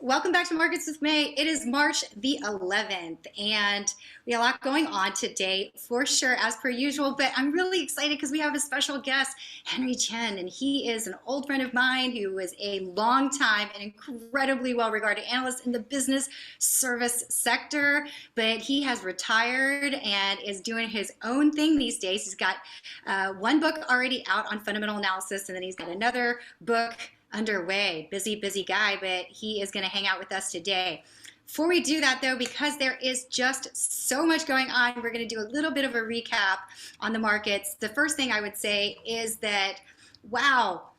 Welcome back to Markets with May. It is March the 11th, and we have a lot going on today for sure, as per usual, but I'm really excited because we have a special guest, Henry Chien, and he is an old friend of mine who was a long time and incredibly well-regarded analyst in the business service sector, but he has retired and is doing his own thing these days. He's got one book already out on fundamental analysis, and then he's got another book underway. Busy guy, but he is going to hang out with us today. Before we do that, though, because there is just so much going on, we're going to do a little bit of a recap on the markets. The first thing I would say is that, wow,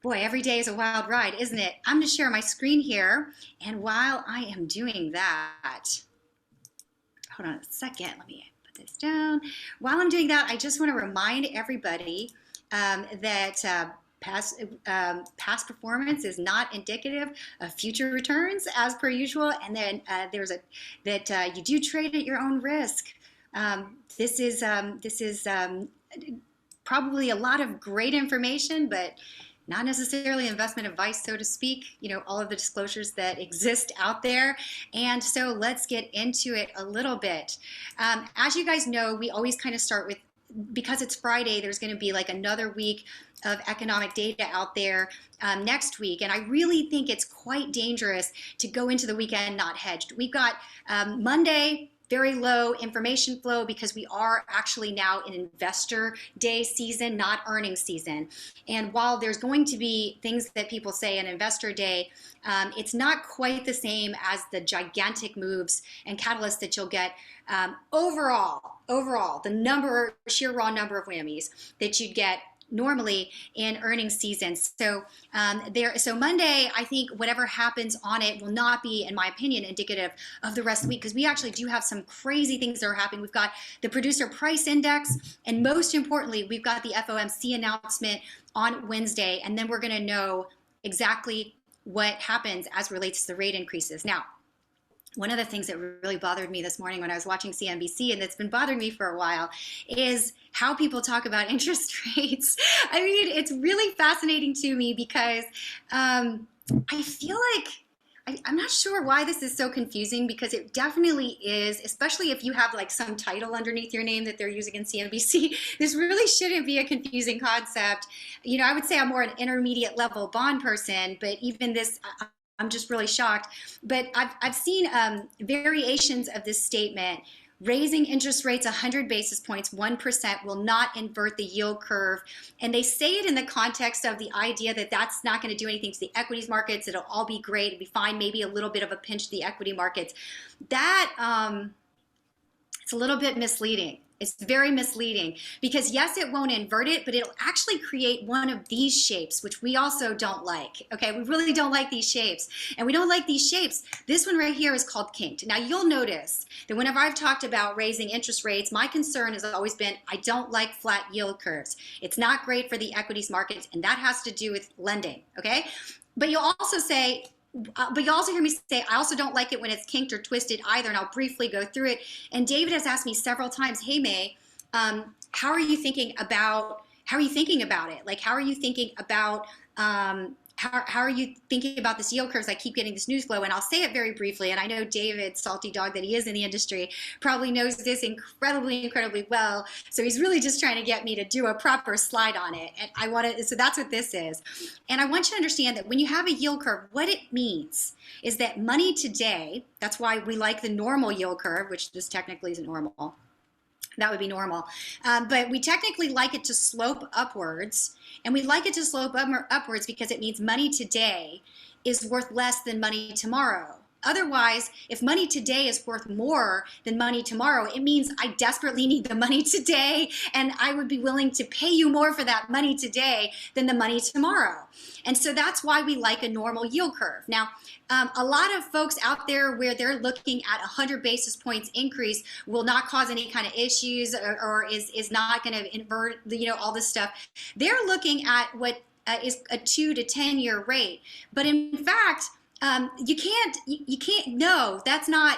boy, every day is a wild ride, isn't it? I'm going to share my screen here, and while I am doing that, hold on a second, let me put this down. While I'm doing that, I just want to remind everybody that past performance is not indicative of future returns, as per usual. And then you do trade at your own risk. This is probably a lot of great information, but not necessarily investment advice, so to speak. You know, all of the disclosures that exist out there. And so let's get into it a little bit. As you guys know, we always kind of start with, because it's Friday, there's going to be like another week of economic data out there next week. And I really think it's quite dangerous to go into the weekend not hedged. We've got Monday, very low information flow because we are actually now in investor day season, not earnings season. And while there's going to be things that people say in investor day, it's not quite the same as the gigantic moves and catalysts that you'll get overall, the sheer raw number of whammies that you'd get normally in earnings season. So so Monday, I think whatever happens on it will not be, in my opinion, indicative of the rest of the week, because we actually do have some crazy things that are happening. We've got the producer price index, and most importantly, we've got the FOMC announcement on Wednesday, and then we're going to know exactly what happens as relates to the rate increases. Now, one of the things that really bothered me this morning when I was watching CNBC, and that's been bothering me for a while, is how people talk about interest rates. I mean, it's really fascinating to me because I feel like I'm not sure why this is so confusing, because it definitely is, especially if you have like some title underneath your name that they're using in CNBC. This really shouldn't be a confusing concept. You know, I would say I'm more an intermediate level bond person, but even this, I'm just really shocked. But I've seen variations of this statement. Raising interest rates 100 basis points, 1%, will not invert the yield curve. And they say it in the context of the idea that that's not going to do anything to the equities markets. It'll all be great. It'll be fine. Maybe a little bit of a pinch to the equity markets. That, it's a little bit misleading. It's very misleading, because yes, it won't invert it, but it'll actually create one of these shapes, which we also don't like. Okay, we really don't like these shapes. And we don't like these shapes. This one right here is called kinked. Now you'll notice that whenever I've talked about raising interest rates, my concern has always been, I don't like flat yield curves. It's not great for the equities markets, and that has to do with lending, okay? But you'll also hear me say, I also don't like it when it's kinked or twisted either, and I'll briefly go through it. And David has asked me several times, hey May, how are you thinking about it? Like, how are you thinking about how are you thinking about this yield curves? I keep getting this news flow, and I'll say it very briefly. And I know David, salty dog that he is in the industry, probably knows this incredibly well. So he's really just trying to get me to do a proper slide on it. And so that's what this is. And I want you to understand that when you have a yield curve, what it means is that money today, that's why we like the normal yield curve, which this technically isn't normal. That would be normal. But we technically like it to slope upwards. And we like it to slope upwards because it means money today is worth less than money tomorrow. Otherwise, if money today is worth more than money tomorrow, it means I desperately need the money today, and I would be willing to pay you more for that money today than the money tomorrow. And so that's why we like a normal yield curve. Now, a lot of folks out there where they're looking at 100 basis points increase will not cause any kind of issues, or is not going to invert, all this stuff. They're looking at what is a 2 to 10 year rate. But in fact, you can't, no, that's not,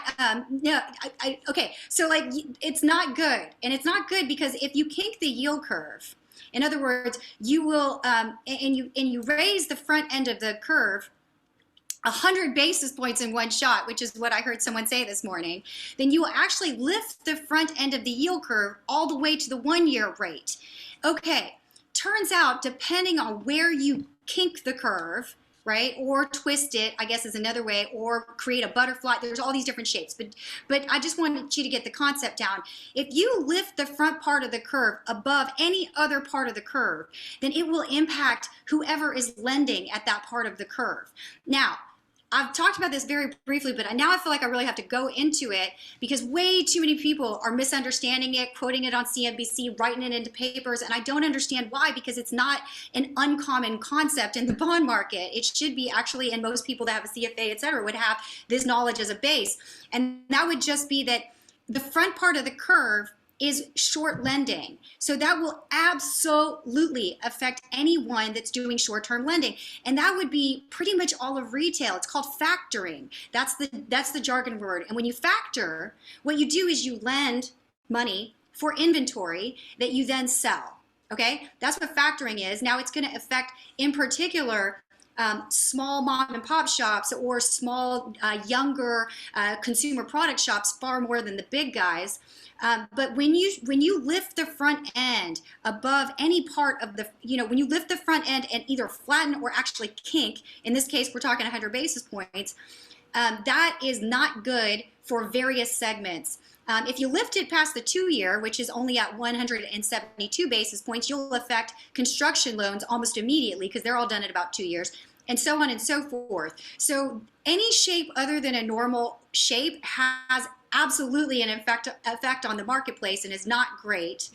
okay. So like, it's not good. And it's not good because if you kink the yield curve, in other words, you will, and you raise the front end of the curve, 100 basis points in one shot, which is what I heard someone say this morning, then you will actually lift the front end of the yield curve all the way to the 1-year rate. Okay, turns out depending on where you kink the curve, right, or twist it, I guess is another way, or create a butterfly, there's all these different shapes, but I just wanted you to get the concept down. If you lift the front part of the curve above any other part of the curve, then it will impact whoever is lending at that part of the curve. Now, I've talked about this very briefly, but now I feel like I really have to go into it because way too many people are misunderstanding it, quoting it on CNBC, writing it into papers, and I don't understand why, because it's not an uncommon concept in the bond market. It should be actually, and most people that have a CFA, et cetera, would have this knowledge as a base. And that would just be that the front part of the curve is short lending. So that will absolutely affect anyone that's doing short-term lending. And that would be pretty much all of retail. It's called factoring. That's the jargon word. And when you factor, what you do is you lend money for inventory that you then sell. Okay? That's what factoring is. Now it's going to affect, in particular, small mom and pop shops or small younger consumer product shops far more than the big guys. But when you lift the front end above any part of the, when you lift the front end and either flatten or actually kink, in this case we're talking 100 basis points, that is not good for various segments. If you lift it past the 2-year, which is only at 172 basis points, you'll affect construction loans almost immediately because they're all done at about 2 years, and so on and so forth. So any shape other than a normal shape has absolutely an effect on the marketplace and is not great.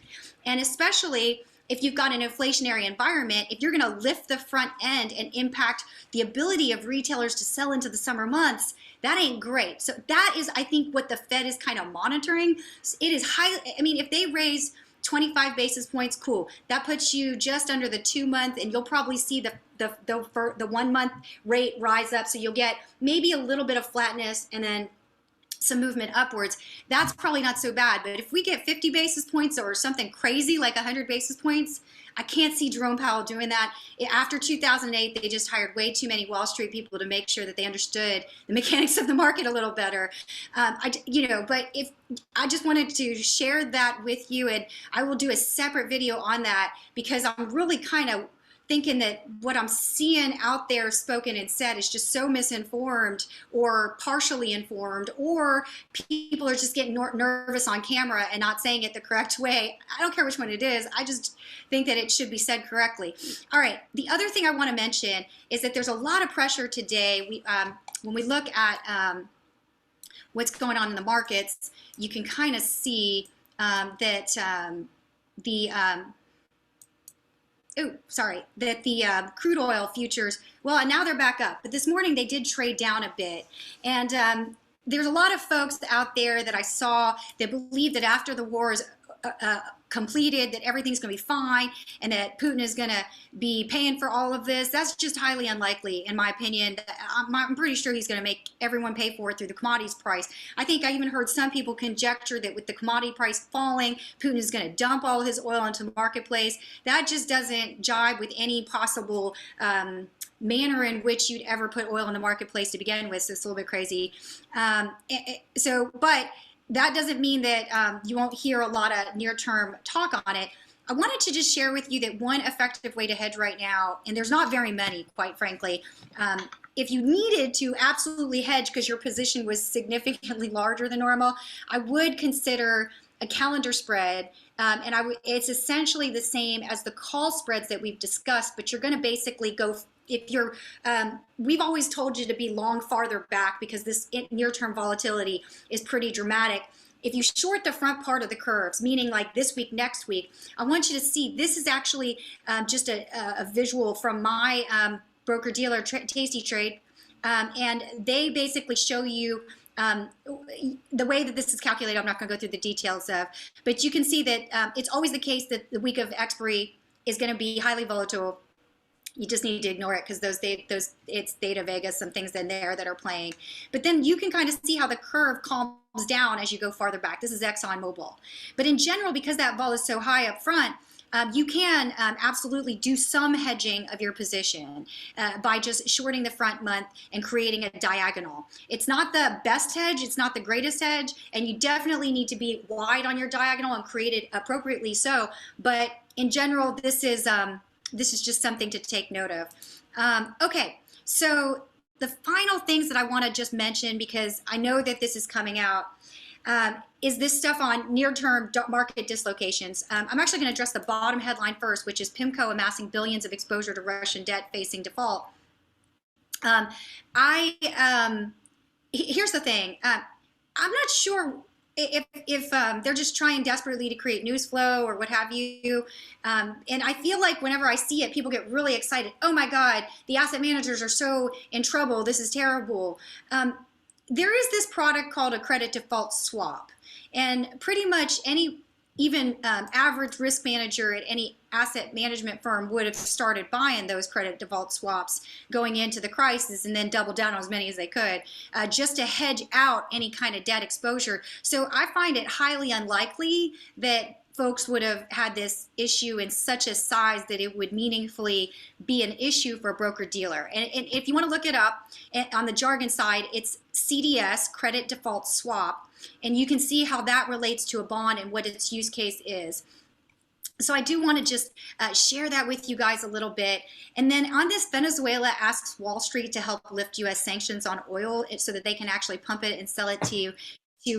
And especially if you've got an inflationary environment, if you're going to lift the front end and impact the ability of retailers to sell into the summer months, that ain't great. So that is, I think, what the Fed is kind of monitoring. It is highly, I mean, if they raise 25 basis points, cool. That puts you just under the 2-month, and you'll probably see the 1-month rate rise up. So you'll get maybe a little bit of flatness and then some movement upwards. That's probably not so bad. But if we get 50 basis points or something crazy like 100 basis points, I can't see Jerome Powell doing that. After 2008, they just hired way too many Wall Street people to make sure that they understood the mechanics of the market a little better. But if I just wanted to share that with you, and I will do a separate video on that because I'm really kind of thinking that what I'm seeing out there spoken and said is just so misinformed or partially informed, or people are just getting nervous on camera and not saying it the correct way. I don't care which one it is. I just think that it should be said correctly. All right. The other thing I want to mention is that there's a lot of pressure today. When we look at what's going on in the markets, you can kind of see that the crude oil futures, well, now they're back up, but this morning they did trade down a bit. And there's a lot of folks out there that I saw that believe that after the war is completed, that everything's going to be fine and that Putin is going to be paying for all of this. That's just highly unlikely, in my opinion. I'm pretty sure he's going to make everyone pay for it through the commodities price. I think I even heard some people conjecture that with the commodity price falling, Putin is going to dump all his oil into the marketplace. That just doesn't jibe with any possible manner in which you'd ever put oil in the marketplace to begin with. So it's a little bit crazy. But that doesn't mean that you won't hear a lot of near-term talk on it. I wanted to just share with you that one effective way to hedge right now, and there's not very many, quite frankly, if you needed to absolutely hedge because your position was significantly larger than normal, I would consider a calendar spread. It's essentially the same as the call spreads that we've discussed, but you're going to basically go, if you're, we've always told you to be long farther back because this near-term volatility is pretty dramatic. If you short the front part of the curves, meaning like this week, next week, I want you to see this is actually just a visual from my broker-dealer Tasty Trade, and they basically show you the way that this is calculated. I'm not going to go through the details of, but you can see that it's always the case that the week of expiry is going to be highly volatile. You just need to ignore it because it's Theta Vegas, some things in there that are playing. But then you can kind of see how the curve calms down as you go farther back. This is ExxonMobil. But in general, because that vol is so high up front, you can absolutely do some hedging of your position by just shorting the front month and creating a diagonal. It's not the best hedge, it's not the greatest hedge, and you definitely need to be wide on your diagonal and create it appropriately so. But in general, this is just something to take note of. Okay, so the final things that I want to just mention, because I know that this is coming out, is this stuff on near-term market dislocations. I'm actually going to address the bottom headline first, which is PIMCO amassing billions of exposure to Russian debt facing default. Here's the thing. I'm not sure if they're just trying desperately to create news flow or what have you. And I feel like whenever I see it, people get really excited. Oh my God, the asset managers are so in trouble. This is terrible. There is this product called a credit default swap. And pretty much even average risk manager at any asset management firm would have started buying those credit default swaps going into the crisis and then doubled down on as many as they could just to hedge out any kind of debt exposure. So I find it highly unlikely that folks would have had this issue in such a size that it would meaningfully be an issue for a broker-dealer. And if you want to look it up on the jargon side, it's CDS, credit default swap, and you can see how that relates to a bond and what its use case is. So I do want to just share that with you guys a little bit. And then on this, Venezuela asks Wall Street to help lift U.S. sanctions on oil so that they can actually pump it and sell it to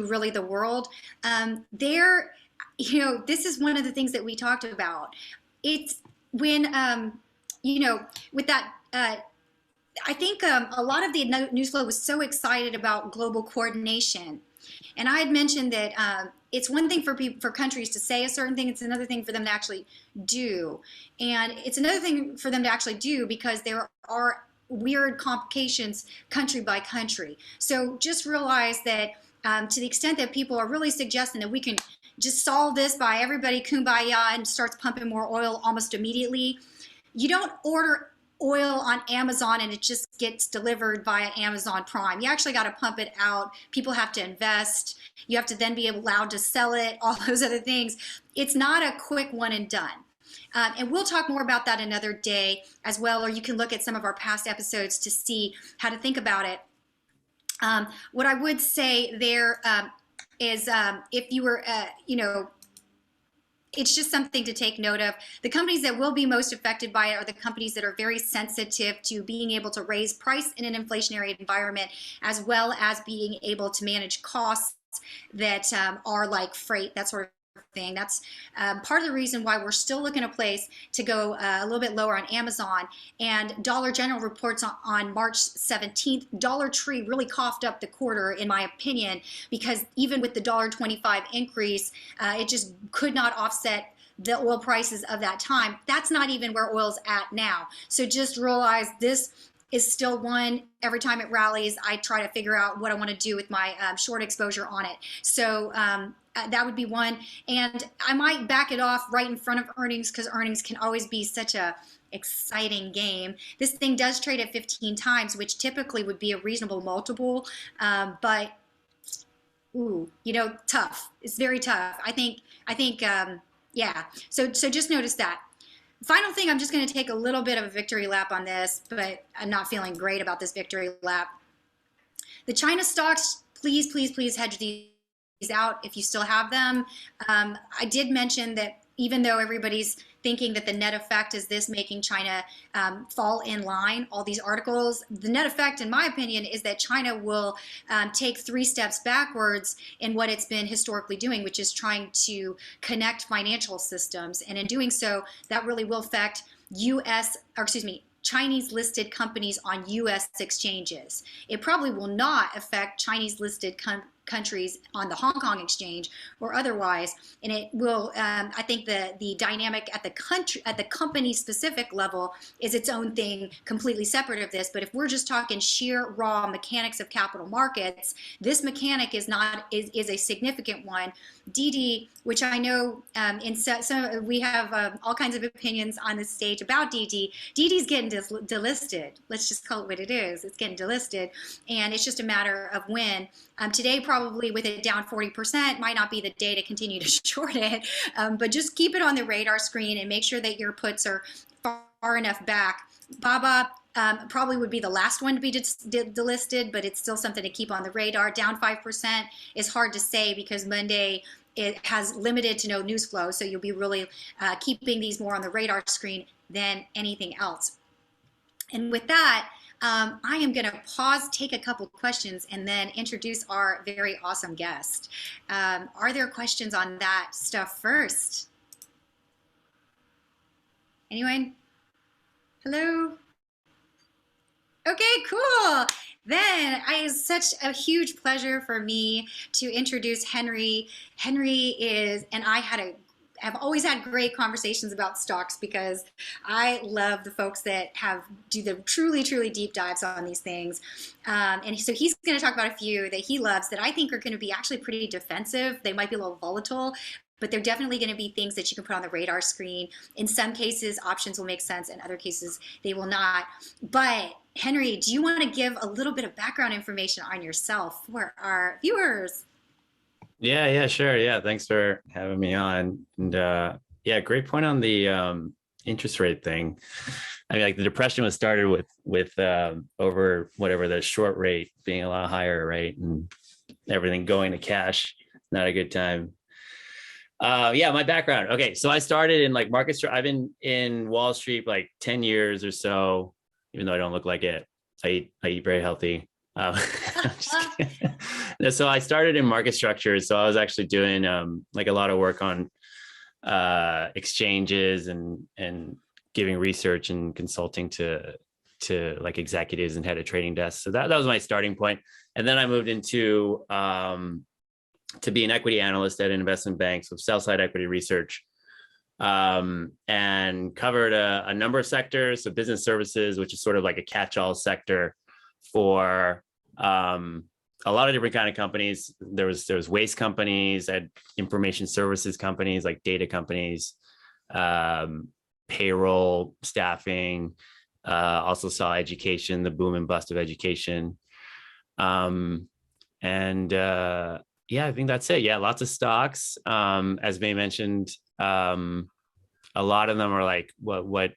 really the world. This is one of the things that we talked about. It's when, with that, I think a lot of the news flow was so excited about global coordination. And I had mentioned that it's one thing for countries to say a certain thing, it's another thing for them to actually do. And it's another thing for them to actually do because there are weird complications country by country. So just realize that to the extent that people are really suggesting that we can just solve this by everybody kumbaya and starts pumping more oil almost immediately, you don't order oil on Amazon and it just gets delivered via Amazon Prime. You actually got to pump it out. People have to invest. You have to then be allowed to sell it, all those other things. It's not a quick one and done. And we'll talk more about that another day as well, or you can look at some of our past episodes to see how to think about it. What I would say there is if you were, it's just something to take note of. The companies that will be most affected by it are the companies that are very sensitive to being able to raise price in an inflationary environment, as well as being able to manage costs that are like freight, that sort of thing. That's part of the reason why we're still looking at a place to go a little bit lower on Amazon. And Dollar General reports on March 17th, Dollar Tree really coughed up the quarter, in my opinion, because even with the $1.25 increase, it just could not offset the oil prices of that time. That's not even where oil's at now. So just realize this is still one. Every time it rallies, I try to figure out what I want to do with my short exposure on it. So that would be one. And I might back it off right in front of earnings because earnings can always be such a exciting game. This thing does trade at 15 times, which typically would be a reasonable multiple, but ooh, tough. It's very tough. I think, yeah. So just notice that. Final thing, I'm just going to take a little bit of a victory lap on this, but I'm not feeling great about this victory lap. The China stocks, please, please, please hedge these out if you still have them. I did mention that even though everybody's thinking that the net effect is this making China fall in line, all these articles, the net effect, in my opinion, is that China will take 3 steps backwards in what it's been historically doing, which is trying to connect financial systems. And in doing so, that really will affect Chinese listed companies on U.S. exchanges. It probably will not affect Chinese listed countries on the Hong Kong exchange or otherwise, and it will. I think the dynamic at the company specific level is its own thing, completely separate of this. But if we're just talking sheer raw mechanics of capital markets, this mechanic is a significant one. DD, which I know we have all kinds of opinions on this stage about DD. DD's getting delisted. Let's just call it what it is. It's getting delisted, and it's just a matter of when. Today, probably with it down 40% might not be the day to continue to short it, but just keep it on the radar screen and make sure that your puts are far enough back. BABA probably would be the last one to be delisted, but it's still something to keep on the radar. Down 5% is hard to say because Monday it has limited to no news flow, so you'll be really keeping these more on the radar screen than anything else. And with that, I am going to pause, take a couple questions, and then introduce our very awesome guest. Are there questions on that stuff first? Anyone? Hello? Okay, cool. Then it's such a huge pleasure for me to introduce Henry. Henry is, and I have always had great conversations about stocks because I love the folks that do the truly deep dives on these things. And so he's going to talk about a few that he loves that I think are going to be actually pretty defensive. They might be a little volatile, but they're definitely going to be things that you can put on the radar screen. In some cases, options will make sense. In other cases, they will not. But Henry, do you want to give a little bit of background information on yourself for our viewers? Yeah, sure. Yeah, thanks for having me on. And yeah, great point on the interest rate thing. I mean, like the depression was started with over whatever the short rate being a lot higher, right? And everything going to cash. Not a good time. Yeah, my background. Okay, so I started in like market. I've been in Wall Street like 10 years or so, even though I don't look like it. I eat very healthy. So I started in market structures. So I was actually doing like a lot of work on exchanges and giving research and consulting to like executives and head of trading desks. So that was my starting point. And then I moved into to be an equity analyst at an investment bank, so sell-side equity research, and covered a number of sectors. So business services, which is sort of like a catch-all sector for a lot of different kind of companies. There was waste companies, I had information services companies like data companies, payroll, staffing, also saw education, the boom and bust of education. Yeah, I think that's it. Yeah, lots of stocks. As May mentioned, a lot of them are like what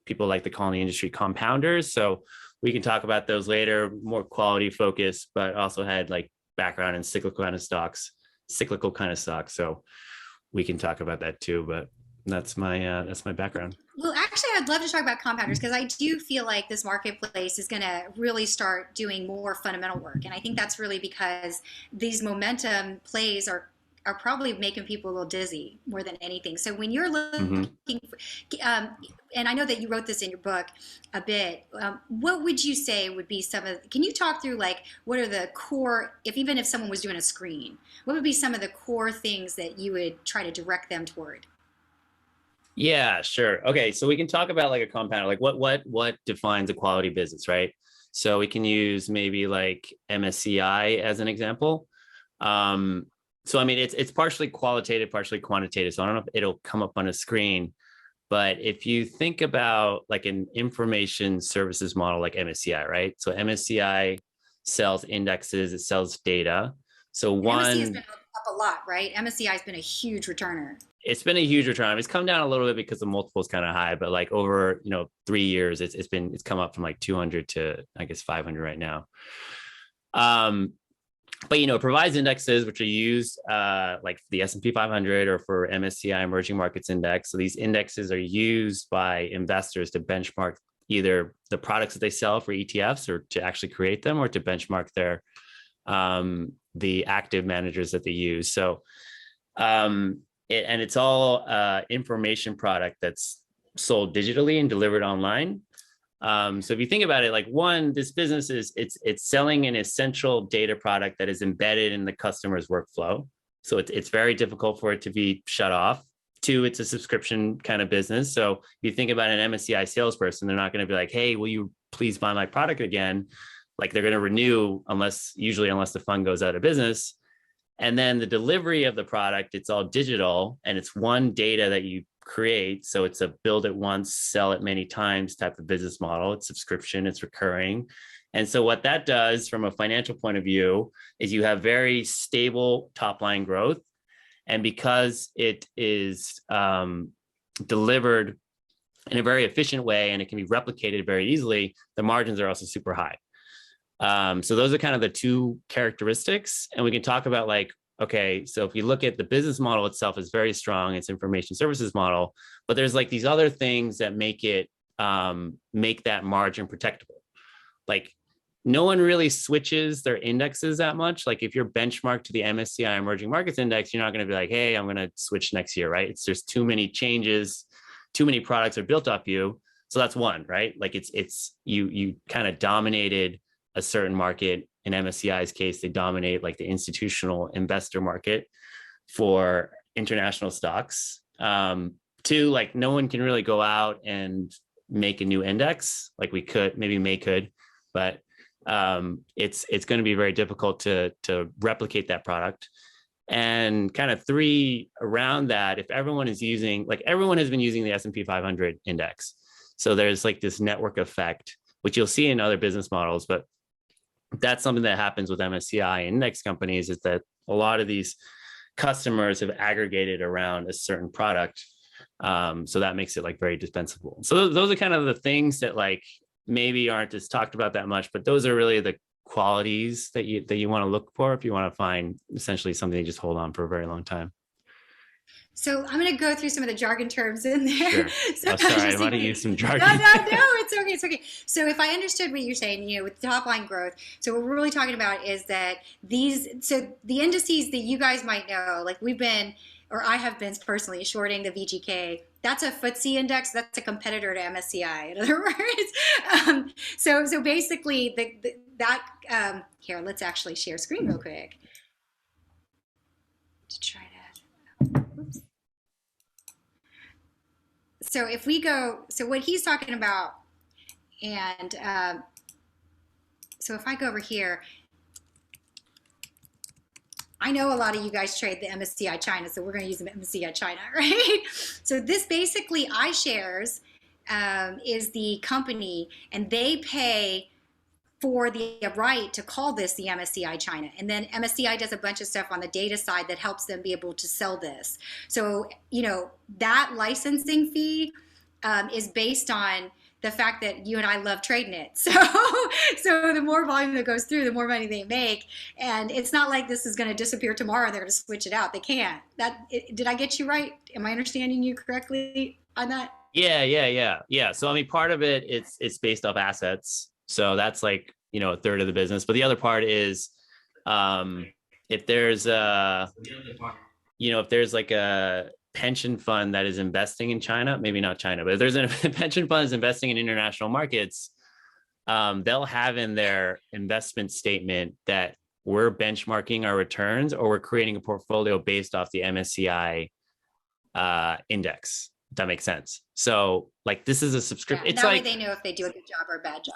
people like to call in the industry compounders. So we can talk about those later, more quality focused, but also had like background in cyclical kind of stocks. So we can talk about that too, but that's my background. Well, actually, I'd love to talk about compounders because I do feel like this marketplace is going to really start doing more fundamental work. And I think that's really because these momentum plays are probably making people a little dizzy more than anything. So when you're looking for, and I know that you wrote this in your book a bit, what would you say would be can you talk through like, what are the core, even if someone was doing a screen, what would be some of the core things that you would try to direct them toward? Yeah, sure. Okay, so we can talk about like a compounder, like what defines a quality business, right? So we can use maybe like MSCI as an example. So I mean, it's partially qualitative, partially quantitative. So I don't know if it'll come up on a screen, but if you think about like an information services model like MSCI, right? So MSCI sells indexes, it sells data. So MSCI has been up a lot, right? MSCI has been a huge returner. It's been a huge return. It's come down a little bit because the multiple is kind of high, but like over 3 years, it's come up from like 200 to I guess 500 right now. But it provides indexes which are used like the S&P 500 or for MSCI Emerging Markets Index. So these indexes are used by investors to benchmark either the products that they sell for ETFs or to actually create them or to benchmark their the active managers that they use. So it's all information product that's sold digitally and delivered online. So if you think about it, like one, this business it's selling an essential data product that is embedded in the customer's workflow. So it's very difficult for it to be shut off. Two, it's a subscription kind of business. So if you think about an MSCI salesperson, they're not going to be like, hey, will you please buy my product again? Like they're going to renew unless the fund goes out of business. And then the delivery of the product, it's all digital and it's one data that you create. So it's a build it once, sell it many times type of business model. It's subscription, it's recurring. And so what that does from a financial point of view is you have very stable top line growth. And because it is delivered in a very efficient way and it can be replicated very easily, the margins are also super high. So those are kind of the two characteristics. And we can talk about like, okay, so if you look at the business model itself is very strong, it's information services model, but there's like these other things that make it, make that margin protectable. Like no one really switches their indexes that much. Like if you're benchmarked to the MSCI Emerging Markets Index, you're not going to be like, hey, I'm going to switch next year, right? It's there's too many changes, too many products are built off you. So that's one, right? Like it's you kind of dominated a certain market. In MSCI's case, they dominate like the institutional investor market for international stocks. Two, like no one can really go out and make a new index. Like we could, maybe May could, but it's going to be very difficult to replicate that product. And kind of three, around that, if everyone is using, like everyone has been using the S&P 500 index, so there's like this network effect, which you'll see in other business models, but that's something that happens with MSCI index companies, is that a lot of these customers have aggregated around a certain product. So that makes it like very dispensable. So those are kind of the things that like maybe aren't as talked about that much, but those are really the qualities that you want to look for if you want to find essentially something to just hold on for a very long time. So I'm going to go through some of the jargon terms in there. Sure. So sorry, I might have used some jargon. No, it's okay, it's okay. So if I understood what you're saying, with top line growth, so what we're really talking about is that so the indices that you guys might know, like we've been, or I have been personally shorting the VGK. That's a FTSE index. That's a competitor to MSCI. In other words, so basically here, let's actually share screen real quick to try to. Oops. So if we go, so what he's talking about, and so if I go over here, I know a lot of you guys trade the MSCI China, so we're going to use the MSCI China, right? So this basically iShares is the company, and they pay for the right to call this the MSCI China. And then MSCI does a bunch of stuff on the data side that helps them be able to sell this. So, that licensing fee is based on the fact that you and I love trading it. So the more volume that goes through, the more money they make. And it's not like this is going to disappear tomorrow and they're going to switch it out. They can't. Did I get you right? Am I understanding you correctly on that? Yeah. So, I mean, part of it, it's based off assets. So that's like, a third of the business. But the other part is if there's if there's like a pension fund that is investing in China, maybe not China, but if there's a pension fund that's investing in international markets, they'll have in their investment statement that we're benchmarking our returns or we're creating a portfolio based off the MSCI index. If that makes sense. So like this is a subscription. Yeah, that way they know if they do a good job or a bad job.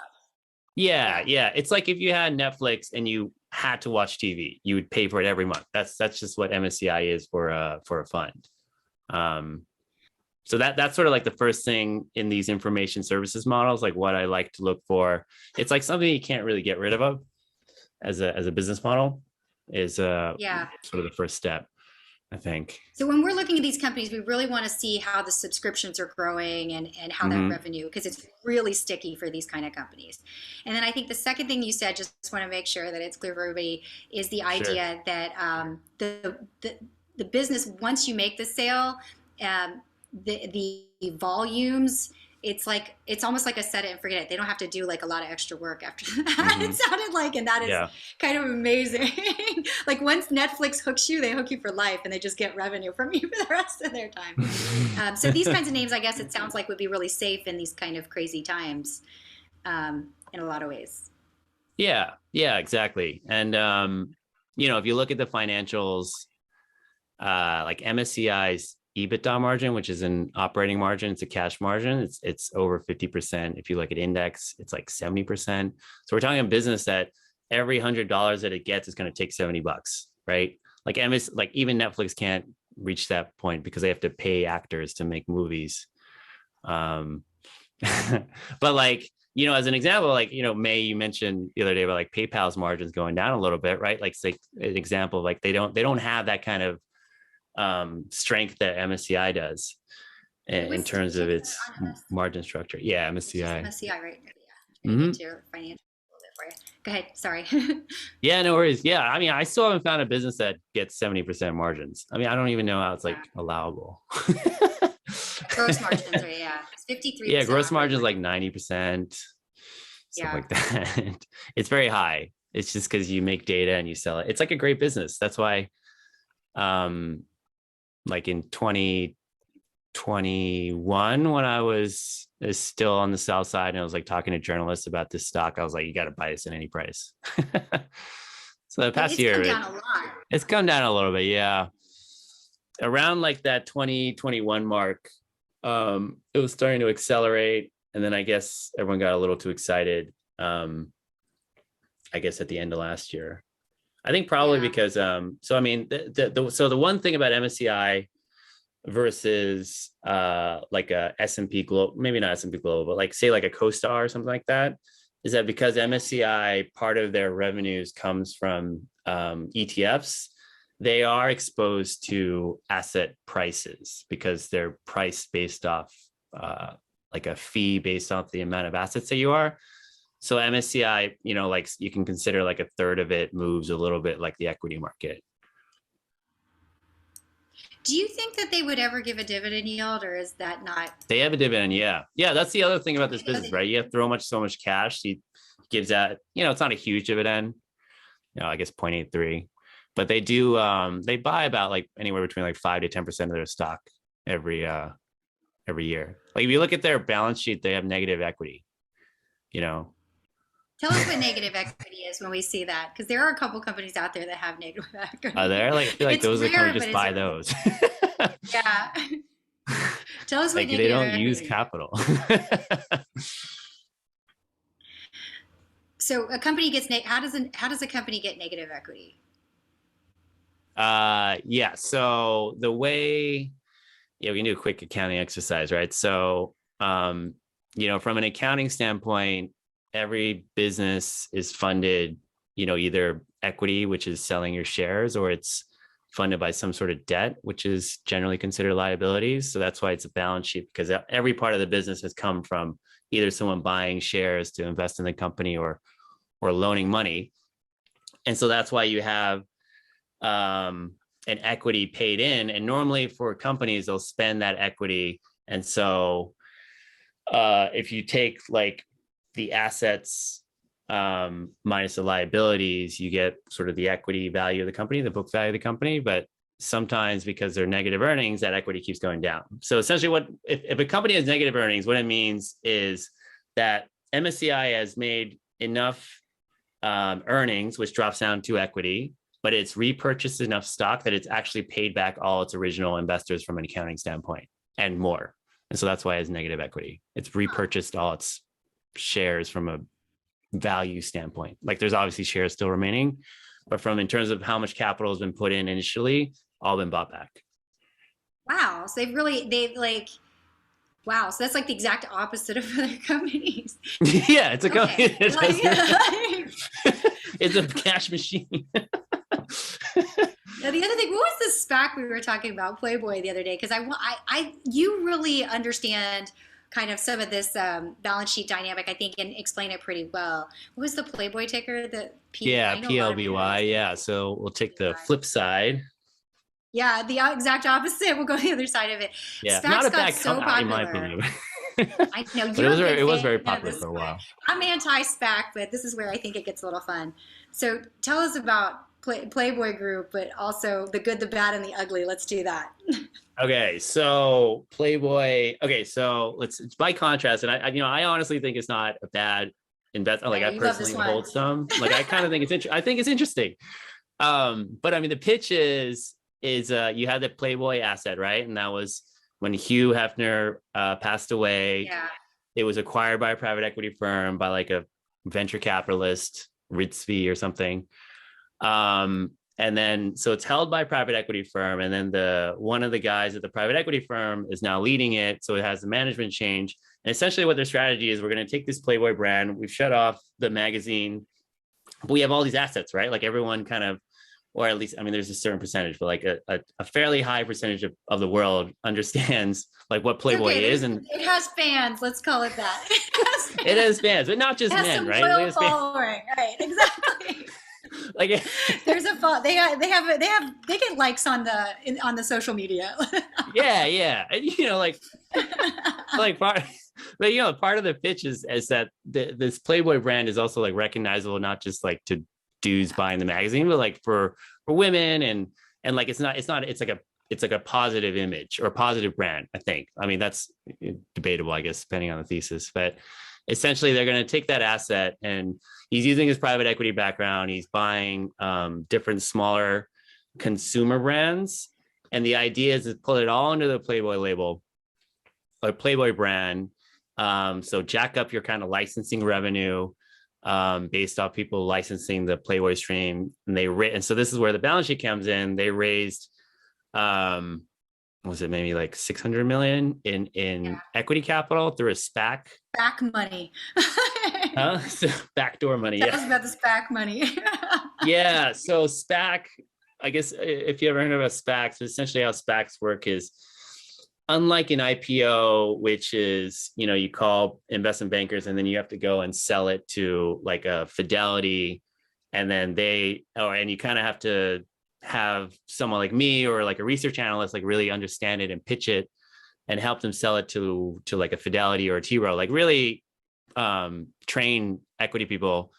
Yeah. It's like if you had Netflix and you had to watch TV, you would pay for it every month. That's just what MSCI is for a fund. So that's sort of like the first thing in these information services models, like what I like to look for. It's like something you can't really get rid of as a business model is sort of the first step, I think. So when we're looking at these companies, we really want to see how the subscriptions are growing and how that revenue, because it's really sticky for these kind of companies. And then I think the second thing you said, just want to make sure that it's clear for everybody, is the idea that the business, once you make the sale, the volumes, it's almost like a set it and forget it. They don't have to do like a lot of extra work after that. It sounded like, and that is kind of amazing. Like once Netflix hooks you, they hook you for life and they just get revenue from you for the rest of their time. So these kinds of names, I guess it sounds like would be really safe in these kind of crazy times in a lot of ways. Yeah, exactly. And, if you look at the financials, like MSCI's EBITDA margin, which is an operating margin, it's a cash margin. It's over 50%. If you look at index, it's like 70%. So we're talking a business that every $100 that it gets is going to take $70, right? Like even Netflix can't reach that point because they have to pay actors to make movies. But like, as an example, like, May, you mentioned the other day about like PayPal's margins going down a little bit, right? Like, it's like an example, like they don't have that kind of strength that MSCI does in terms of its margin structure. Yeah, MSCI. MSCI, right? Yeah. Get into financial a little bit for you. Go ahead. Sorry. Yeah, no worries. Yeah, I mean, I still haven't found a business that gets 70% margins. I mean, I don't even know how it's like allowable. Gross margins are, yeah, it's 53%. Yeah, gross margins like 90%, stuff like that. It's very high. It's just because you make data and you sell it. It's like a great business. That's why, like in 2021, when I was still on the south side and I was like talking to journalists about this stock, I was like, you got to buy this at any price. So the past year, it's come down a little bit. Yeah. Around like that 2021 mark, it was starting to accelerate. And then I guess everyone got a little too excited. I guess at the end of last year, I think probably because, so I mean, so the one thing about MSCI versus like a S&P Global, maybe not S&P Global, but like say like a CoStar or something like that, is that because MSCI, part of their revenues comes from ETFs, they are exposed to asset prices because they're priced based off like a fee based off the amount of assets that you are. So MSCI, like you can consider like a third of it moves a little bit like the equity market. Do you think that they would ever give a dividend yield, or is that not? They have a dividend, yeah. Yeah, that's the other thing about this business, right? You have to throw so much cash. He gives out, it's not a huge dividend, I guess 0.83. But they do, they buy about like anywhere between like 5 to 10% of their stock every year. Like if you look at their balance sheet, they have negative equity, Tell us what negative equity is when we see that, because there are a couple companies out there that have negative equity. Are there? Like, I feel like those are kind of just buy those. Yeah. Tell us like what they don't use capital. So a company gets how does a company get negative equity? Yeah. So the way, we can do a quick accounting exercise, right? So, from an accounting standpoint, every business is funded, either equity, which is selling your shares, or it's funded by some sort of debt, which is generally considered liabilities. So that's why it's a balance sheet, because every part of the business has come from either someone buying shares to invest in the company or loaning money. And so that's why you have an equity paid in. And normally for companies, they'll spend that equity. And so if you take like the assets minus the liabilities, you get sort of the equity value of the company, the book value of the company. But sometimes because they're negative earnings, that equity keeps going down. So essentially if a company has negative earnings, what it means is that MSCI has made enough earnings, which drops down to equity, but it's repurchased enough stock that it's actually paid back all its original investors from an accounting standpoint and more. And so that's why it has negative equity. It's repurchased all its shares from a value standpoint. Like there's obviously shares still remaining, but in terms of how much capital has been put in initially, all been bought back. Wow. So wow. So that's like the exact opposite of other companies. Yeah, it's a company. It's a cash machine. Now, the other thing, what was the SPAC we were talking about, Playboy, the other day? Because you really understand kind of some of this balance sheet dynamic, I think, and explain it pretty well. What was the Playboy ticker? PLBY. Yeah. So we'll take the flip side. Yeah, the exact opposite. We'll go the other side of it. Yeah, SPACs not a bad company, in my opinion. I know, but it was very popular for a while. I'm anti-SPAC, but this is where I think it gets a little fun. So tell us about Playboy Group, but also the good, the bad, and the ugly. Let's do that. Okay, so Playboy. Okay, so it's by contrast, and I honestly think it's not a bad investment. Like I personally hold some. Like I kind of think it's interesting. But I mean, the pitch is you had the Playboy asset, right? And that was when Hugh Hefner passed away. Yeah. It was acquired by a private equity firm by like a venture capitalist, Ritzby or something. And then, so it's held by a private equity firm. And then one of the guys at the private equity firm is now leading it. So it has the management change. And essentially what their strategy is, we're going to take this Playboy brand. We've shut off the magazine, but we have all these assets, right? Like everyone kind of, or at least, I mean, there's a certain percentage, but like a fairly high percentage of the world understands like what Playboy is. And it has fans. Let's call it that. It has fans, but not just men, right? It has following, right? Exactly. Like there's a they get likes on the social media. yeah, and, you know, like part, but you know, part of the pitch is that this Playboy brand is also like recognizable, not just like to dudes buying the magazine, but like for women and like it's like a positive image or a positive brand. I think. I mean, that's debatable, I guess, depending on the thesis, but essentially they're going to take that asset, and he's using his private equity background. He's buying different smaller consumer brands. And the idea is to put it all under the Playboy label or Playboy brand. So jack up your kind of licensing revenue based off people licensing the Playboy stream. And so this is where the balance sheet comes in. They raised, was it maybe like 600 million in equity capital through a SPAC? SPAC money. So backdoor money. Tell us about the SPAC money. Yeah. So SPAC, I guess if you ever heard about SPACs, essentially how SPACs work is unlike an IPO, which is, you know, you call investment bankers and then you have to go and sell it to like a Fidelity, and then and you kind of have to have someone like me or like a research analyst like really understand it and pitch it and help them sell it to like a Fidelity or a T. Rowe, like really train equity people.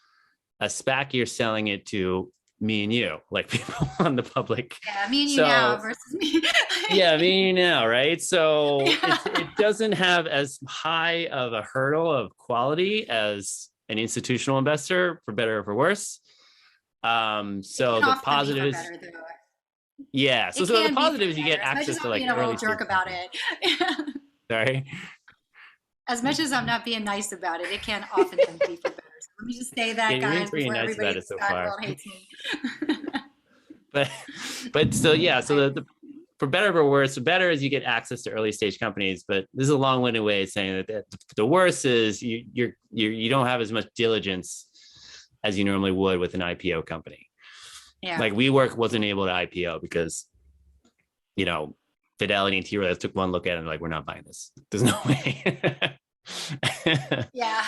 A SPAC, you're selling it to me and you, like people on the public. Yeah, me and you now versus me. Yeah, me and you now, right? So it doesn't have as high of a hurdle of quality as an institutional investor, for better or for worse. So the positive is, yeah. So the positive is you get access to like early jerk about it. Sorry. As much as I'm not being nice about it, it can often be for better. So let me just say that, guys, before nice everybody in the world hates me. but so yeah, so the for better or worse, the better is you get access to early stage companies. But this is a long-winded way of saying that the worst is you don't have as much diligence as you normally would with an IPO company. Yeah. Like WeWork wasn't able to IPO because, you know, Fidelity and T. Rowe took one look at it and like, we're not buying this. There's no way. Yeah,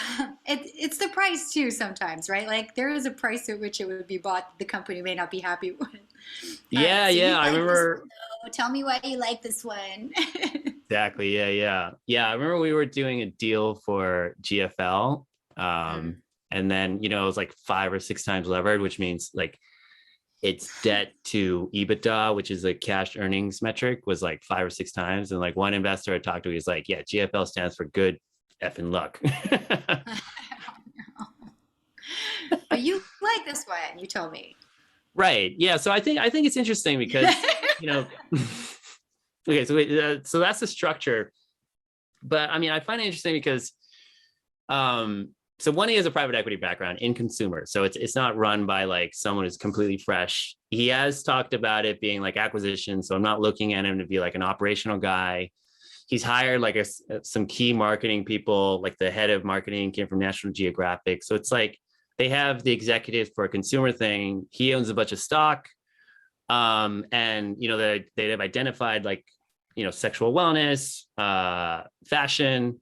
it's the price too sometimes, right? Like there is a price at which it would be bought the company may not be happy with. Yeah, so I remember. Tell me why you like this one. Exactly. Yeah. I remember we were doing a deal for GFL, and then, you know, it was like 5 or 6 times levered, which means like its debt to EBITDA, which is a cash earnings metric, was like 5 or 6 times. And like one investor I talked to, he's like, yeah, GFL stands for good effing luck. But you like this one, you told me. Right. Yeah. So I think it's interesting because, you know, okay, so that's the structure. But I mean, I find it interesting because so one, he has a private equity background in consumer. So it's not run by like someone who's completely fresh. He has talked about it being like acquisition. So I'm not looking at him to be like an operational guy. He's hired like some key marketing people, like the head of marketing came from National Geographic. So it's like they have the executive for a consumer thing. He owns a bunch of stock. And, you know, they have identified like, you know, sexual wellness, fashion,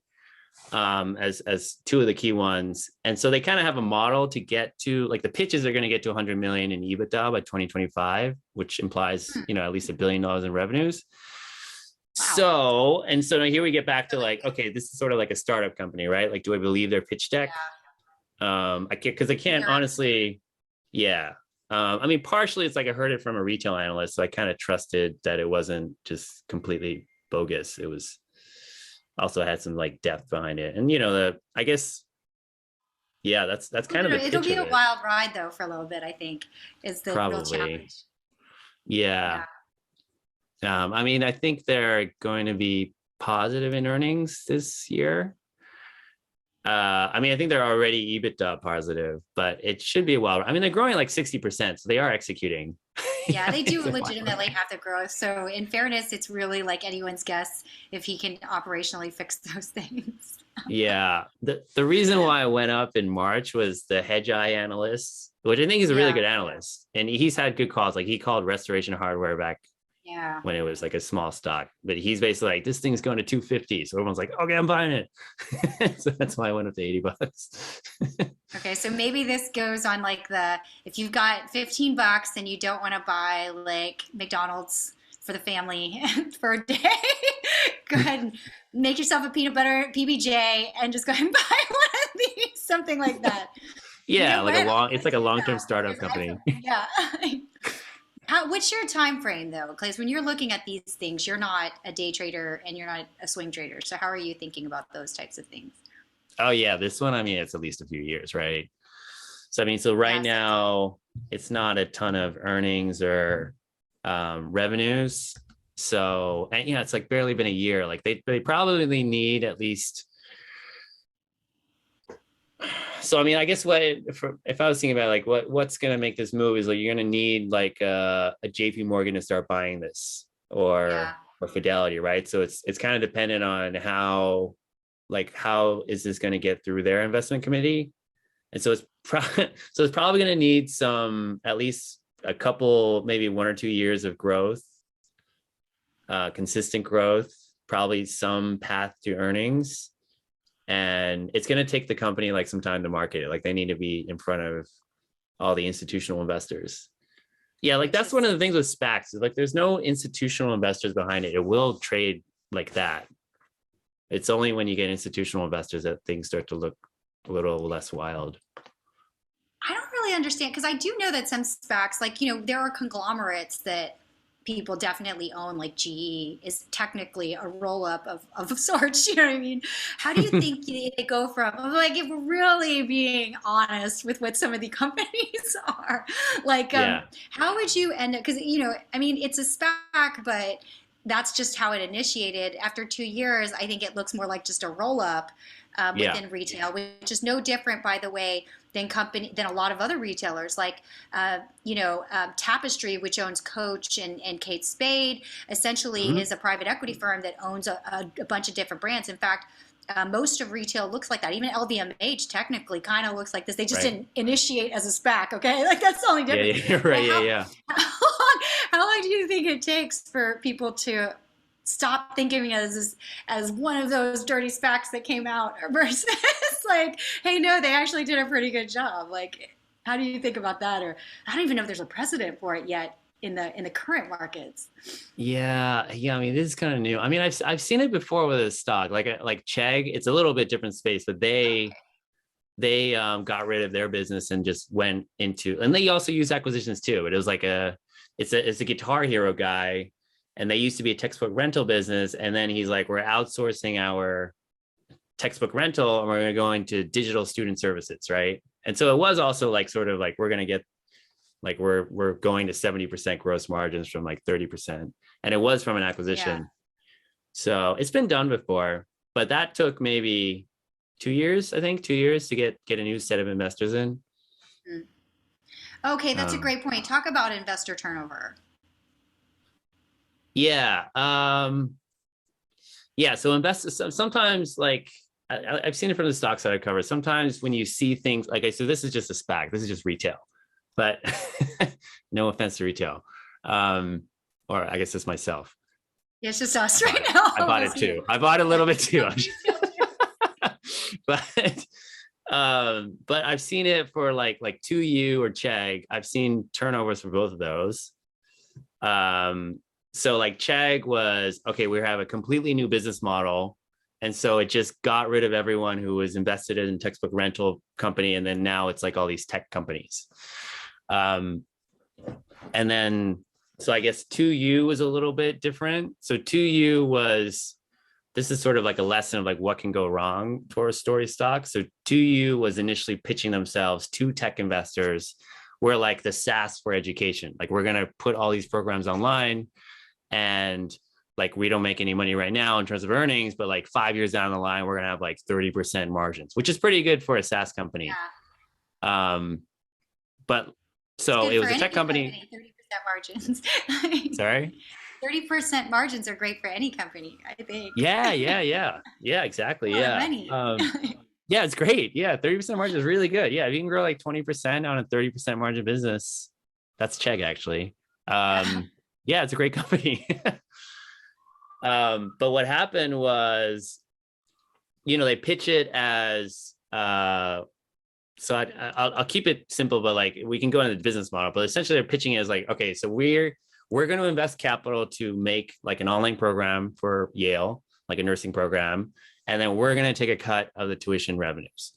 as 2 of the key ones. And so they kind of have a model to get to, like the pitches are going to get to 100 million in EBITDA by 2025, which implies, you know, at least $1 billion in revenues. Wow. So now here we get back to like, okay, this is sort of like a startup company, right? Like, do I believe their pitch deck? Yeah. I can't honestly, yeah. I mean, partially it's like I heard it from a retail analyst, so I kind of trusted that it wasn't just completely bogus. It was also had some like depth behind it. And, you know, I guess, yeah, that's kind of the pitch. It'll be a wild ride though for a little bit, I think, is the real challenge. Yeah. I mean, I think they're going to be positive in earnings this year. I mean, I think they're already EBITDA positive, but it should be a while. I mean, they're growing like 60%, so they are executing. Yeah, they do It's a wild legitimately have the growth. So in fairness, it's really like anyone's guess if he can operationally fix those things. Yeah. The reason why I went up in March was the HGG analyst, which I think is a really Yeah, good analyst. And he's had good calls. Like he called Restoration Hardware back yeah. when it was like a small stock. But he's basically like, this thing's going to 250. So everyone's like, okay, I'm buying it. So that's why I went up to $80. Okay, so maybe this goes on like if you've got 15 bucks and you don't want to buy like McDonald's for the family for a day, go ahead and make yourself a peanut butter PBJ and just go ahead and buy one of these, something like that. You Yeah, know like what? I it's like would a do long-term that startup because company. yeah. What's your time frame though? Because when you're looking at these things, you're not a day trader and you're not a swing trader. So how are you thinking about those types of things? Oh yeah, this one, I mean, it's at least a few years, right? So I mean, so right Yes. now it's not a ton of earnings or revenues. So and yeah, it's like barely been a year. Like they probably need at least. So I mean, I guess if I was thinking about like what's gonna make this move is like you're gonna need like a JP Morgan to start buying this Yeah. or Fidelity, right? So it's kind of dependent on how is this going to get through their investment committee. And so so it's probably going to need some, at least a couple, maybe 1 or 2 years of growth, consistent growth, probably some path to earnings. And it's going to take the company like some time to market it. Like they need to be in front of all the institutional investors. Yeah, like Which that's is one of the things with SPACs. Like there's no institutional investors behind it. It will trade like that. It's only when you get institutional investors that things start to look a little less wild. I don't really understand because I do know that some SPACs, like, there are conglomerates that people definitely own, like GE is technically a roll up of sorts. You know what I mean? How do you think they go from, like, if we're really being honest with what some of the companies are, like, Yeah, how would you end up? Because, I mean, it's a SPAC, but that's just how it initiated. After 2 years, I think it looks more like just a roll up yeah. within retail, which is no different, by the way, than a lot of other retailers like Tapestry, which owns Coach and Kate Spade, essentially Mhm. is a private equity firm that owns a bunch of different brands. In fact, most of retail looks like that. Even LVMH technically kind of looks like this. They just Right. didn't initiate as a SPAC, okay? Like that's the only Yeah, difference. yeah, But right. Yeah, yeah. how long do you think it takes for people to stop thinking as one of those dirty SPACs that came out versus like, hey, no, they actually did a pretty good job. Like, how do you think about that? Or I don't even know if there's a precedent for it yet in the current markets. Yeah, yeah. I mean, this is kind of new. I mean, I've seen it before with a stock like Chegg. It's a little bit different space, but they got rid of their business and just went into, and they also use acquisitions too. But it was like it's a Guitar Hero guy, and they used to be a textbook rental business, and then he's like, we're outsourcing our textbook rental and we're going to go into digital student services, right? And so it was also like sort of like we're going to get like we're going to 70% gross margins from like 30%, and it was from an Yeah. acquisition. So it's been done before, but that took maybe 2 years, I think 2 years to get a new set of investors in. Mm. Okay, that's a um great point. Talk about investor turnover. yeah. Yeah, so investors sometimes like I've seen it from the stocks that I cover. Sometimes when you see things like I so this is just a SPAC, this is just retail, but no offense to retail, or I guess it's myself. Yeah, it's just us I bought right it. now. I bought We'll it see. too. I bought a little bit too. Retail too. but but I've seen it for like TWOU or Chegg. I've seen turnovers for both of those. So like Chegg was okay, we have a completely new business model. And so it just got rid of everyone who was invested in textbook rental company. And then now it's like all these tech companies. Um, and then, so I guess TWOU was a little bit different. So TWOU was, this is sort of like a lesson of like what can go wrong for a story stock. So TWOU was initially pitching themselves to tech investors. We're like the SaaS for education. Like we're going to put all these programs online, and like we don't make any money right now in terms of earnings, but like 5 years down the line, we're going to have like 30% margins, which is pretty good for a SaaS company. Yeah, Um, but it's so good it for was a any tech company. company. 30%. margins. Sorry. 30% margins are great for any company, I think. Yeah, A exactly. lot of Yeah. money. Yeah, it's great. Yeah, 30% margin is really good. Yeah, if you can grow like 20% on a 30% margin business, that's check actually. Yeah. Yeah, it's a great company. But what happened was, they pitch it as so I'll keep it simple, but like we can go into the business model. But essentially, they're pitching it as like, okay, so we're going to invest capital to make like an online program for Yale, like a nursing program, and then we're going to take a cut of the tuition revenues,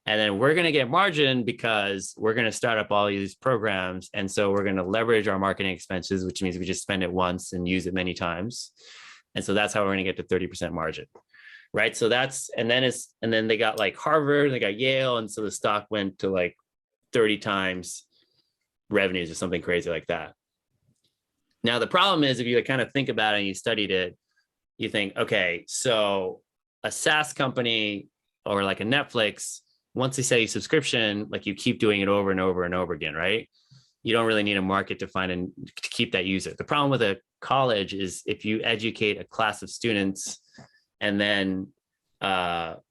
and then we're going to get margin because we're going to start up all these programs, and so we're going to leverage our marketing expenses, which means we just spend it once and use it many times, and so that's how we're going to get to 30% margin. Right. So and then they got like Harvard, they got Yale. And so the stock went to like 30 times revenues or something crazy like that. Now, the problem is if you kind of think about it and you studied it, you think, okay, so a SaaS company or like a Netflix, once they sell you subscription, like you keep doing it over and over and over again, right? You don't really need a market to find and to keep that user. The problem with a college is if you educate a class of students, and then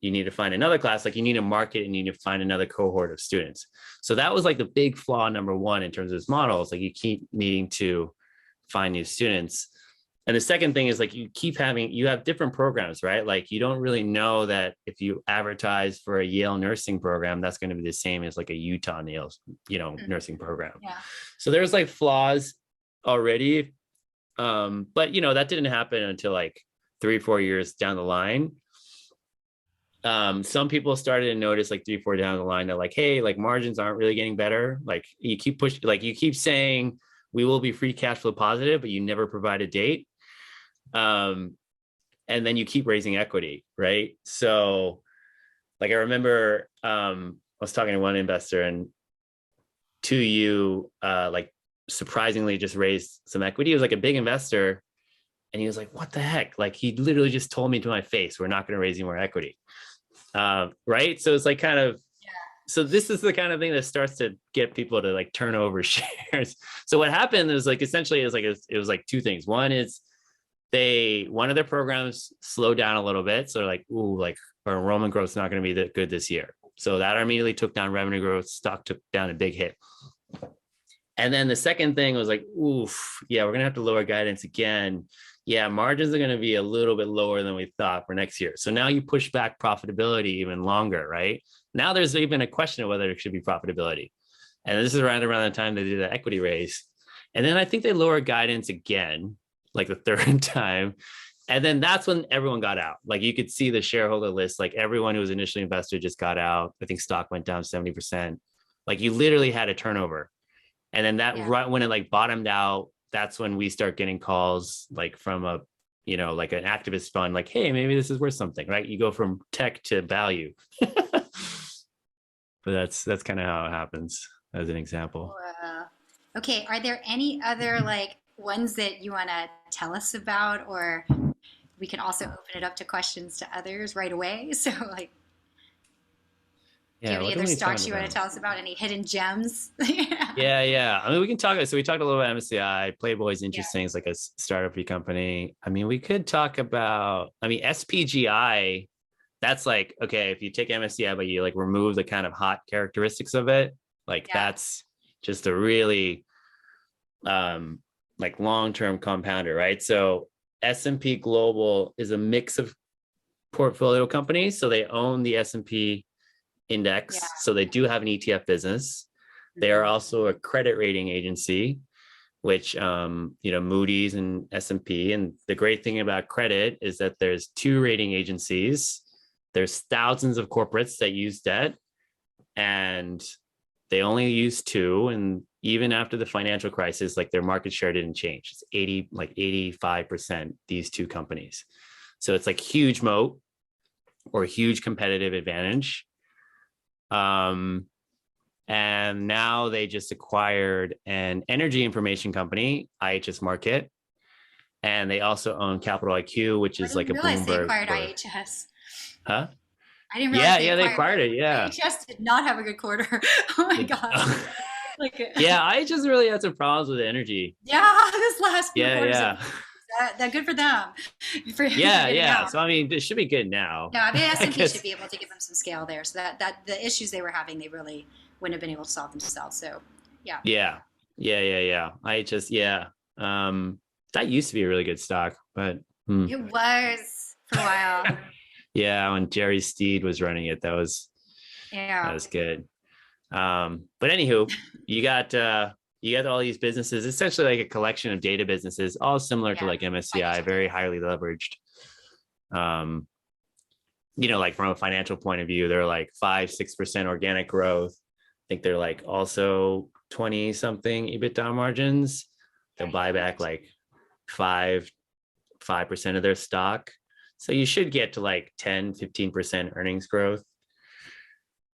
you need to find another class, like you need a market and you need to find another cohort of students. So that was like the big flaw number one in terms of this model. It's like you keep needing to find new students. And the second thing is like you have different programs, right? Like you don't really know that if you advertise for a Yale nursing program, that's going to be the same as like a Utah nursing program. Yeah. So there's like flaws already. But that didn't happen until like 3-4 years down the line. Some people started to notice like 3-4 down the line that like, hey, like margins aren't really getting better. Like you keep saying we will be free cash flow positive, but you never provide a date. And then you keep raising equity, right? So like I remember I was talking to one investor and TWOU like surprisingly just raised some equity. It was like a big investor. And he was like, what the heck? Like he literally just told me to my face, we're not going to raise any more equity. Right. So it's like kind of, so this is the kind of thing that starts to get people to like turn over shares. So what happened is like, essentially it was like two things. One is one of their programs slowed down a little bit. So they're like, ooh, like our enrollment growth is not going to be that good this year. So that immediately took down revenue growth. Stock took down a big hit. And then the second thing was like, oof, yeah, we're going to have to lower guidance again. Yeah, margins are going to be a little bit lower than we thought for next year. So now you push back profitability even longer, right? Now there's even a question of whether it should be profitability. And this is around the time they did the equity raise. And then I think they lowered guidance again, like the third time. And then that's when everyone got out. Like you could see the shareholder list, like everyone who was initially invested just got out. I think stock went down 70%. Like you literally had a turnover. And then right when it like bottomed out, that's when we start getting calls like from like an activist fund, like, hey, maybe this is worth something, right? You go from tech to value. But that's kind of how it happens as an example. Okay. Are there any other like ones that you want to tell us about, or we can also open it up to questions to others right away? So like, do you have any other stocks you want to tell us about? Any hidden gems? Yeah. I mean, we can talk. So we talked a little about MSCI. PLBY is interesting. It's like a startup company. I mean, we could talk about, SPGI. That's like, okay, if you take MSCI, but you like remove the kind of hot characteristics of it, like that's just a really like long-term compounder, right? So S&P Global is a mix of portfolio companies. So they own the S&P index. So they do have an ETF business. They are also a credit rating agency, which Moody's and S&P. And the great thing about credit is that there's 2 rating agencies. There's thousands of corporates that use debt, and they only use 2. And even after the financial crisis, like their market share didn't change. It's 85%, these 2 companies. So it's like huge moat or huge competitive advantage. And now they just acquired an energy information company, IHS Markit, and they also own Capital IQ, which is like a Bloomberg. They acquired IHS. Huh? I didn't realize they acquired it. Yeah. IHS did not have a good quarter. Oh my God. Like, Yeah, I just really had some problems with energy. yeah, this last few Yeah, quarters have yeah. been that good for them for Yeah, getting yeah. out. So I mean, it should be good now. Yeah, I mean I S&P should guess. be able to give them some scale there, so that the issues they were having, they really wouldn't have been able to solve themselves. So, yeah, Yeah. Yeah, yeah, yeah. I just yeah. Um that used to be a really good stock, but it was for a while. yeah, when Jerry Steed was running it, that Yeah, was good. But anywho, you got all these businesses, essentially like a collection of data businesses, all similar to yeah, like MSCI, financial very data. highly leveraged. Um, like from a financial point of view, they're like 5-6% organic growth. I think they're like also 20 something EBITDA margins. They'll Right, buy back right. like 5% of their stock. So you should get to like 10-15% earnings growth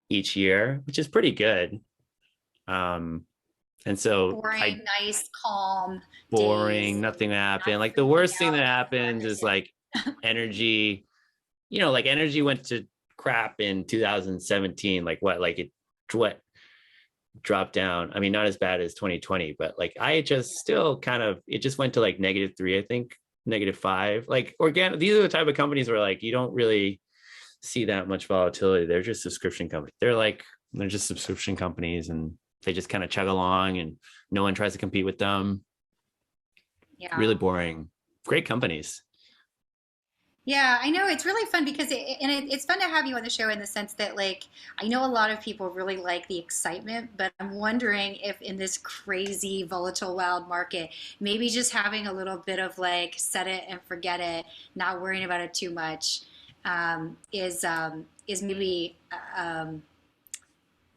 each year, which is pretty good. Um, and so I Boring, nice, calm days, boring, nothing happened. not Like the freaking worst thing out that about the happens is market. like energy, like energy went to crap in 2017. Like what dropped down. I mean, not as bad as 2020, but like I just still kind of it just went to like -3, I think, -5. Like organic, these are the type of companies where like you don't really see that much volatility. They're just subscription companies. They're just subscription companies and they just kind of chug along and no one tries to compete with them. Yeah. Really boring. Great companies. Yeah, I know it's really fun because it's fun to have you on the show in the sense that like I know a lot of people really like the excitement, but I'm wondering if in this crazy volatile wild market, maybe just having a little bit of like set it and forget it, not worrying about it too much, is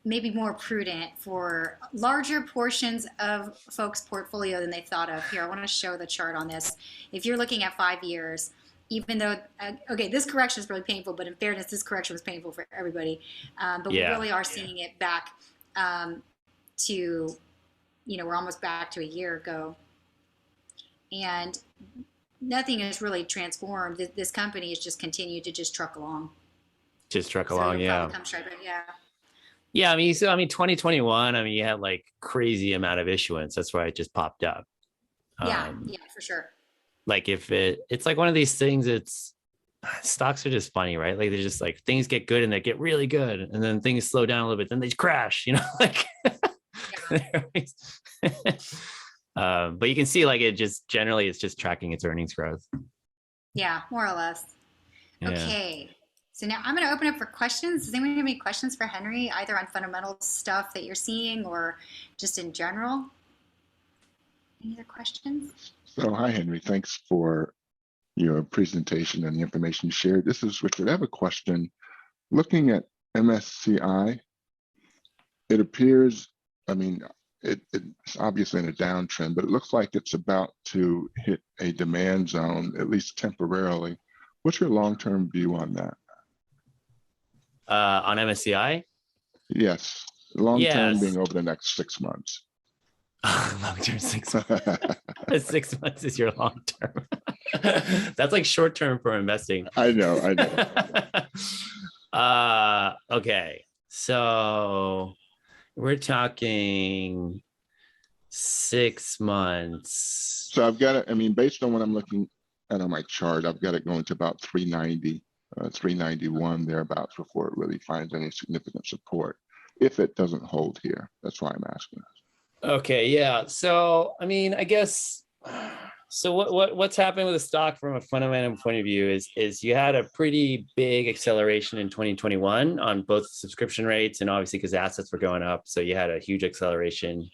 maybe more prudent for larger portions of folks' portfolio than they thought of. Here, I want to show the chart on this. If you're looking at 5 years, even though, okay, this correction is really painful, but in fairness, this correction was painful for everybody. But we Yeah. really are seeing it back to, we're almost back to a year ago. And nothing has really transformed. This company has just continued to just truck along. Just truck So along. you'll probably Yeah. come straight, but yeah. Yeah. I mean, 2021, I mean, you had like crazy amount of issuance. That's why it just popped up. Yeah, Um, yeah, for sure. like if it's like one of these things, it's stocks are just funny, right? Like they're just like things get good and they get really good, and then things slow down a little bit, then they crash, like Yeah. but you can see like it just generally it's just tracking its earnings growth. Yeah, more or less. Yeah. Okay. So now I'm going to open up for questions. Does anyone have any questions for Henry, either on fundamental stuff that you're seeing or just in general? Any other questions? So, hi, Henry. Thanks for your presentation and the information you shared. This is Richard. I have a question. Looking at MSCI, it appears, I mean, it's obviously in a downtrend, but it looks like it's about to hit a demand zone, at least temporarily. What's your long-term view on that? On MSCI. Yes, long-term Yes. being over the next 6 months. Long term 6 months. 6 months is your long term. That's like short term for investing. I know. Okay. So we're talking 6 months. So I've got it, I mean, based on what I'm looking at on my chart, I've got it going to about 390, 391 thereabouts before it really finds any significant support. If it doesn't hold here, that's why I'm asking. Okay, yeah. So I mean, I guess so what's happened with the stock from a fundamental point of view is you had a pretty big acceleration in 2021 on both subscription rates and obviously because assets were going up. So you had a huge acceleration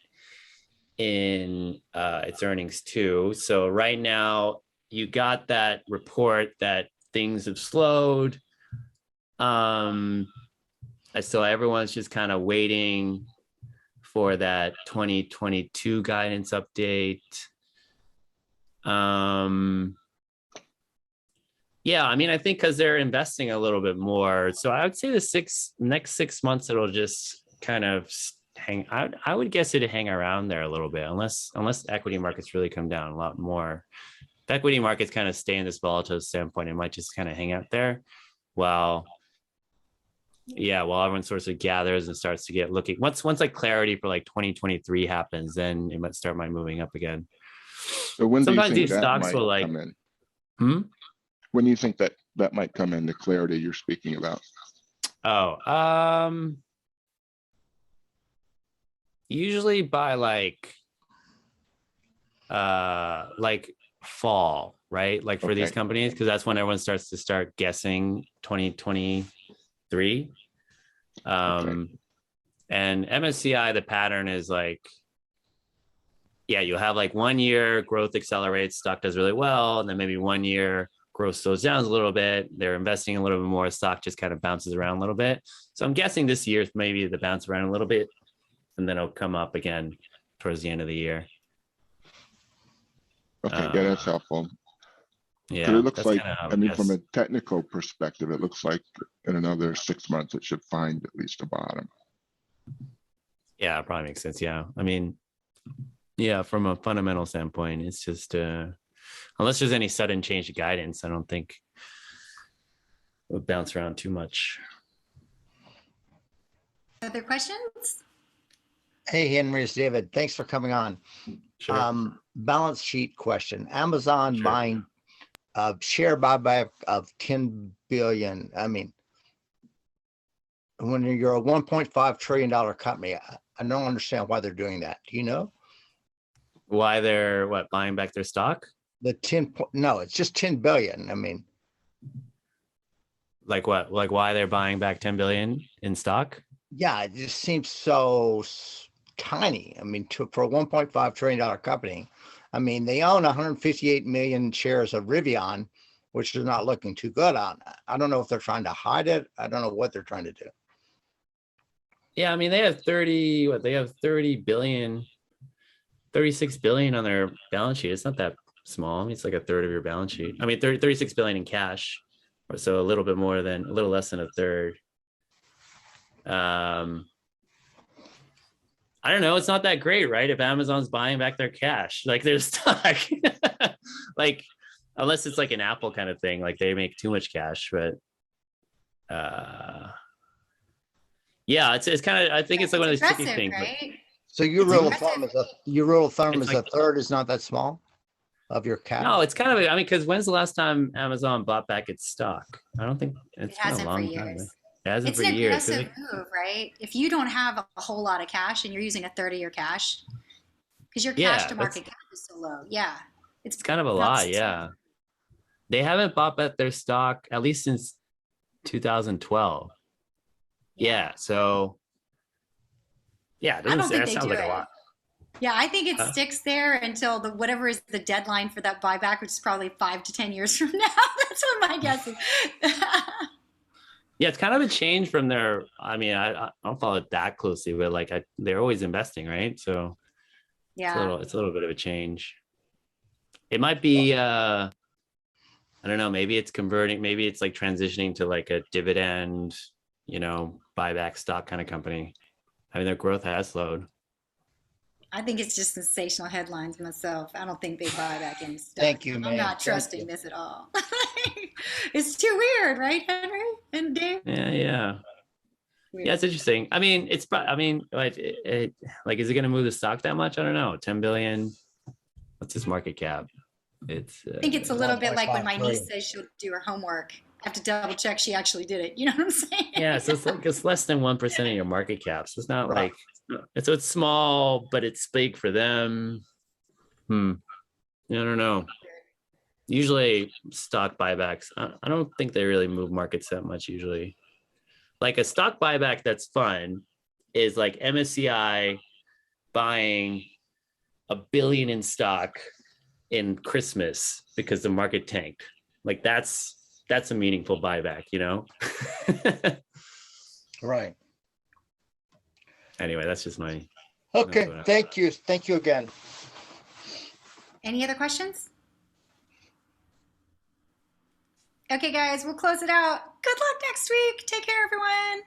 in its earnings too. So right now you got that report that things have slowed. So everyone's just kind of waiting for that 2022 guidance update. Yeah, I mean, I think because they're investing a little bit more. So I would say the next 6 months, it'll just kind of hang out. I would guess it'd hang around there a little bit, unless equity markets really come down a lot more. If equity markets kind of stay in this volatile standpoint, it might just kind of hang out there while Yeah, while everyone sort of gathers and starts to get looking. Once like clarity for like 2023 happens, then it might start moving up again. So when do you Sometimes think these that stocks might will like, come in? hmm? When do you think that that might come in, the clarity you're speaking about? Oh, usually by like fall, right? Like for these Okay. companies, because that's when everyone starts to start guessing 2023. Okay. And MSCI, the pattern is like, yeah, you'll have like 1 year growth accelerates, stock does really well, and then maybe 1 year growth slows down a little bit. They're investing a little bit more, stock just kind of bounces around a little bit. So I'm guessing this year maybe the bounce around a little bit, and then it'll come up again towards the end of the year. Okay. Yeah, that's helpful. But Yeah, it looks that's like, kind of how I I mean, from guess. a technical perspective, it looks like in another 6 months, it should find at least a bottom. Yeah, it probably makes sense. Yeah, I mean, yeah, from a fundamental standpoint, it's just unless there's any sudden change to guidance, I don't think it would bounce around too much. Other questions? Hey, Henry, it's David. Thanks for coming on. Sure. Balance sheet question. Amazon Sure. buying share buyback of 10 billion. I mean, when you're a $1.5 trillion company, I don't understand why they're doing that. Do you know? Why they're buying back their stock? No, it's just 10 billion. I mean, Like what? Like why they're buying back 10 billion in stock? yeah, it just seems so tiny. I mean, for a $1.5 trillion company, I mean, they own 158 million shares of Rivian, which is not looking too good on. I don't know if they're trying to hide it. I don't know what they're trying to do. Yeah, I mean they have 30 billion, 36 billion on their balance sheet. It's not that small. I mean, it's like a third of your balance sheet. I mean, 36 billion in cash, or so a little less than a third. I don't know. It's not that great, right? If Amazon's buying back their cash, like their stock, like unless it's like an Apple kind of thing, like they make too much cash. But yeah, it's kind of. I think it's like one of those tricky things. Right? So your It's rule of impressive. thumb is like, a third is not that small of your cash. no, it's kind of. I mean, because when's the last time Amazon bought back its stock? I don't think It it's been a hasn't for long time. years. It hasn't It's for an years. aggressive move, right? If you don't have a whole lot of cash and you're using a third of your cash, because your cash Yeah, to market cap is so low. Yeah. it's kind of a not lot. Yeah, they haven't bought back their stock at least since 2012. Yeah, so yeah, I don't think that they sounds do like a it. lot. Yeah, I think it Huh? sticks there until whatever is the deadline for that buyback, which is probably 5 to 10 years from now. That's what my guess is. Yeah, it's kind of a change from their. I mean, I don't follow it that closely, but like they're always investing, right? So Yeah. it's a little bit of a change. It might be I don't know, maybe it's converting, maybe it's like transitioning to like a dividend, buyback stock kind of company. I mean, their growth has slowed. I think it's just sensational headlines myself. I don't think they buy back any stock. Thank you, I'm man. not Thank trusting you. this at all. It's too weird, right, Henry and Dave? Yeah, yeah. Yeah, Weird. it's interesting. I mean, I mean, like, like, is it going to move the stock that much? I don't know. 10 billion. What's this market cap? It's I think it's a little bit like when 1.5 my niece trillion. says she'll do her homework. I have to double check she actually did it. You know what I'm saying? yeah. So it's like it's less than 1% of your market cap. So it's not Right. like it's small, but it's big for them. I don't know. Usually stock buybacks, I don't think they really move markets that much usually. Like a stock buyback that's fun is like MSCI buying $1 billion in stock in Christmas because the market tanked. Like that's a meaningful buyback, Right. Anyway, that's just my. Okay. Thank you. Thank you again. Any other questions? Okay, guys, we'll close it out. Good luck next week. Take care, everyone.